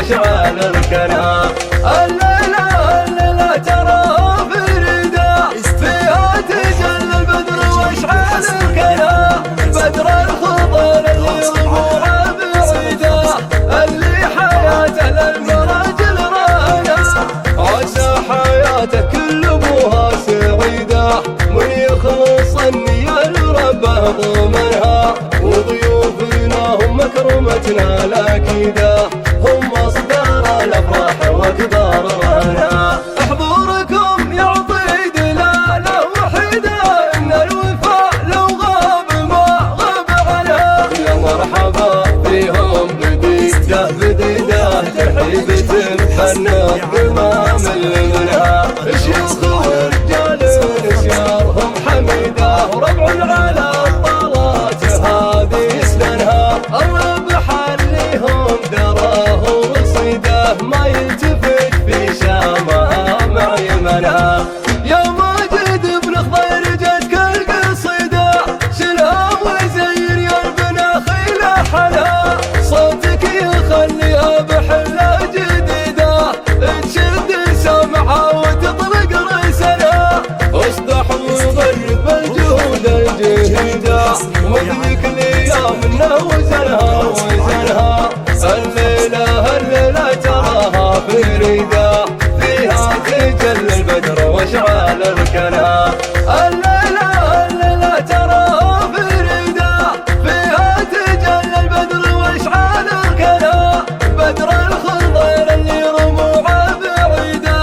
واشعال الكنا. الليلة ترى فريدة فيها تجلى البدر واشعال الكنا. بدر الخضر اللي ربوعه بعيدة اللي حياته للمراجل رانا. عسى حياته كل ابوها سعيدة من يخلص النية لربه ضمنها. وضيوفنا هم مكرمتنا الاكيدة هم مصدر الافراح واقدار رهنا. حضوركم يعطي دلاله وحيده ان الوفاء لو غاب ما غاب عنها. يا مرحبا فيهم بديده ترحيبة حنات امام منها. شيوخ ورجال نسيارهم حميده وربع على الطلات هذه سننها. الربح الليهم دراه ورصيده ما يلتفت في شامها مع يمنها. يا ماجد بن خضير جتك القصيده شلها وزين يا ابن خيله حلا. صوتك يخليها بحله جديده تشد سمعها وتطلق رسلها. اصدح وضرب الجهود الجهيده وذيك الايام انه وزنها. الليلة تراها فريدة فيها تجلى البدر واشعال الكنا. الليلة تراها فريدة فيها تجلى البدر واشعال الكنا. بدر الخضر اللي ربوعه بعيدة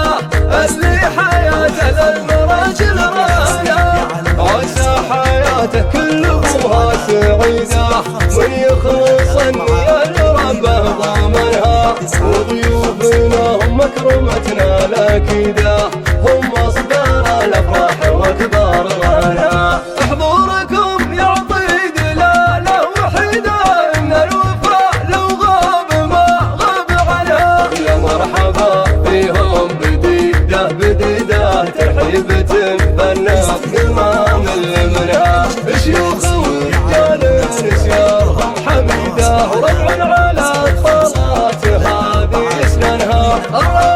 اللي حياته للمراجل رانا. عسى حياته كل ابوها سعيدة من يخلص النية لربه ضامنها. وضيوفنا هم مكرمتنا الاكيدة هم مصدر الافراح واقدار رهنا. حضوركم يعطي دلاله وحيده ان الوفاء لو غاب ما غاب عنها. يا مرحبا فيهم بديده ترحيبة بنات امام منها. شيوخ ورجال نسيارهم حميده وربع على الطلات هذه سننها.